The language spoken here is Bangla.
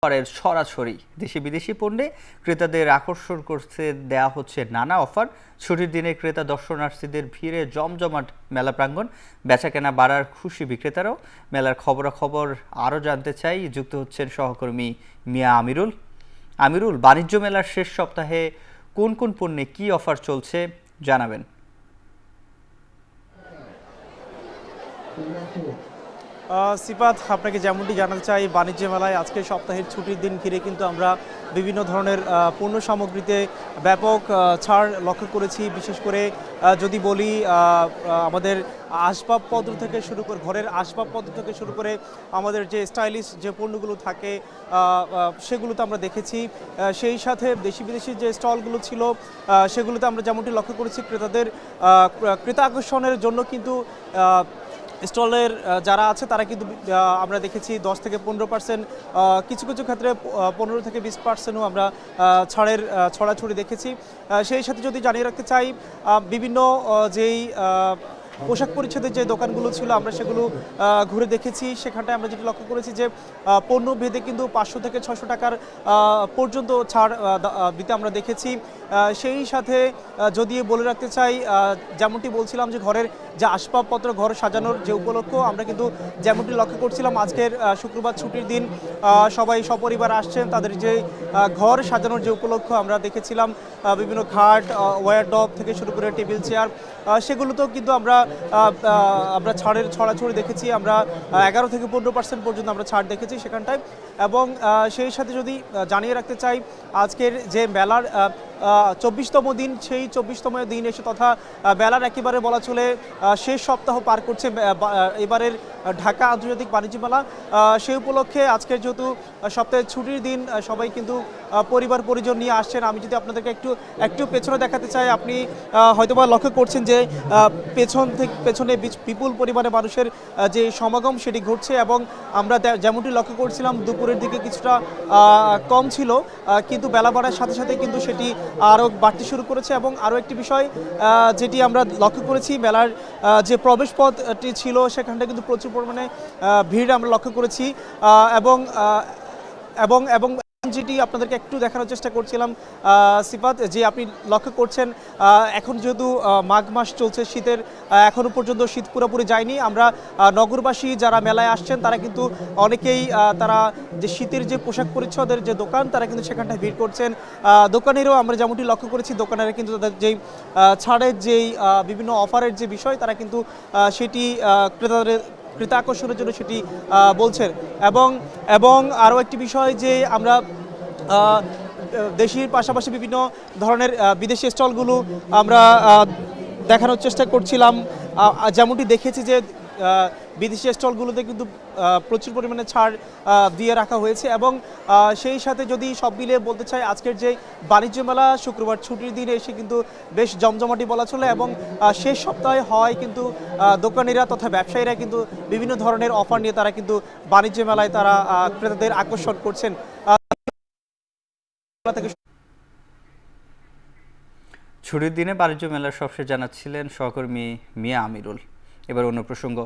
অফারের ছড়াছড়ি দেশি বিদেশি পণ্যে ক্রেতাদের আকর্ষণ করতে দেয়া হচ্ছে নানা অফার। ছুটির দিনে ক্রেতা দর্শনার্থীদের ভিড়ে জমজমাট মেলা প্রাঙ্গণ, বেচাকেনা বাড়ার খুশি বিক্রেতারাও। মেলার খবরাখবর আরও জানতে চাই, যুক্ত হচ্ছেন সহকর্মী মিয়া আমিরুল। আমিরুল, বাণিজ্য মেলার শেষ সপ্তাহে কোন কোন পণ্যে কি অফার চলছে জানাবেন। সিফাত, আপনাকে যেমনটি জানাতে চাই, বাণিজ্য মেলায় আজকে সপ্তাহের ছুটির দিন ঘিরে কিন্তু আমরা বিভিন্ন ধরনের পণ্য সামগ্রীতে ব্যাপক ছাড় লক্ষ্য করেছি। বিশেষ করে যদি বলি, আমাদের আসবাবপত্র থেকে শুরু করে, ঘরের আসবাবপত্র থেকে শুরু করে আমাদের যে স্টাইলিশ যে পণ্যগুলো থাকে সেগুলোতে আমরা দেখেছি। সেই সাথে দেশি বিদেশি যে স্টলগুলো ছিল সেগুলোতে আমরা যেমনটি লক্ষ্য করেছি, ক্রেতাদের ক্রেতা আকর্ষণের জন্য কিন্তু স্টলের যারা আছে তারা কিন্তু আমরা দেখেছি 10 থেকে 15%, কিছু কিছু ক্ষেত্রে 15 থেকে 20%ও আমরা ছাড়ের ছড়াছড়ি দেখেছি। সেই সাথে যদি জানিয়ে রাখতে চাই, বিভিন্ন যেই পোশাক পরিচ্ছদের যে দোকানগুলো ছিল আমরা সেগুলো ঘুরে দেখেছি। সেখানটায় আমরা যেটা লক্ষ্য করেছি যে পণ্য ভেদে কিন্তু 500 থেকে 600 টাকার পর্যন্ত ছাড় দিতে আমরা দেখেছি। সেই সাথে যদি বলে রাখতে চাই, যেমনটি বলছিলাম যে ঘরের যে আসবাবপত্র, ঘর সাজানোর যে উপলক্ষ, আমরা কিন্তু যেমনটি লক্ষ্য করছিলাম আজকের শুক্রবার ছুটির দিন সবাই সপরিবার আসছেন, তাদের যে ঘর সাজানোর যে উপলক্ষ আমরা দেখেছিলাম বিভিন্ন খাট, ওয়্যারডব থেকে শুরু করে টেবিল চেয়ার, সেগুলোতেও কিন্তু আমরা ছাড়ের ছড়াছড়ি দেখেছি। আমরা 11 থেকে 15% পর্যন্ত আমরা ছাড় দেখেছি সেখানটায়। এবং সেই সাথে যদি জানিয়ে রাখতে চাই, আজকের যে মেলার 24তম দিন, সেই 24তম দিন এসে তথা মেলার একেবারে বলা চলে শেষ সপ্তাহ পার করছে এবারের ঢাকা আন্তর্জাতিক বাণিজ্য মেলা। সেই উপলক্ষে আজকের যেহেতু সপ্তাহের ছুটির দিন, সবাই কিন্তু পরিবার পরিজন নিয়ে আসছেন। আমি যদি আপনাদেরকে একটু পেছনে দেখাতে চাই, আপনি হয়তোবা লক্ষ্য করছেন যে পেছনে বিপুল পরিমাণে মানুষের যে সমাগম সেটি ঘটছে। এবং আমরা যেমনটি লক্ষ্য করছিলাম দুপুরের দিকে কিছুটা কম ছিল, কিন্তু বেলা বাড়ার সাথে সাথে কিন্তু সেটি আরও বাড়তে শুরু করেছে। এবং আরও একটি বিষয় যেটি আমরা লক্ষ্য করেছি, মেলার যে প্রবেশ পথটি ছিল সেখানটা কিন্তু প্রচুর পরিমাণে ভিড় আমরা লক্ষ্য করেছি। এবং এবং এবং যেটি আপনাদেরকে একটু দেখানোর চেষ্টা করছিলাম সিফাত, যে আপনি লক্ষ্য করছেন এখন যেহেতু মাঘ মাস চলছে, শীতের এখনও পর্যন্ত শীত পুরোপুরি যায়নি। আমরা নগরবাসী যারা মেলায় আসছেন তারা কিন্তু অনেকেই তারা যে শীতের যে পোশাক পরিচ্ছদের যে দোকান, তারা কিন্তু সেখানটায় ভিড় করছেন। দোকানেরও আমরা যেমনটি লক্ষ্য করেছি, দোকানেরা কিন্তু তাদের যেই ছাড়ের যেই বিভিন্ন অফারের যে বিষয়, তারা কিন্তু সেটি ক্রেতা আকর্ষণের জন্য সেটি বলছেন। এবং এবং আরও একটি বিষয় যে আমরা দেশির পাশাপাশি বিভিন্ন ধরনের বিদেশি স্টলগুলো আমরা দেখানোর চেষ্টা করছিলাম। যেমনটি দেখেছি যে বিদেশি স্টলগুলোতে কিন্তু প্রচুর পরিমাণে ছাড় দিয়ে রাখা হয়েছে। এবং সেই সাথে যদি সব মিলিয়ে বলতে চাই, আজকের যে বাণিজ্য মেলা শুক্রবার ছুটির দিনে এসে কিন্তু বেশ জমজমাটি বলা চলে। এবং শেষ সপ্তাহে হয় কিন্তু দোকানিরা তথা ব্যবসায়ীরা কিন্তু বিভিন্ন ধরনের অফার নিয়ে তারা কিন্তু বাণিজ্য মেলায় তারা ক্রেতাদের আকর্ষণ করছেন। ছুটির দিনে বাণিজ্য মেলার সবশেষ জানাচ্ছিলেন সহকর্মী মিয়া আমিরুল। এবার অন্য প্রসঙ্গ।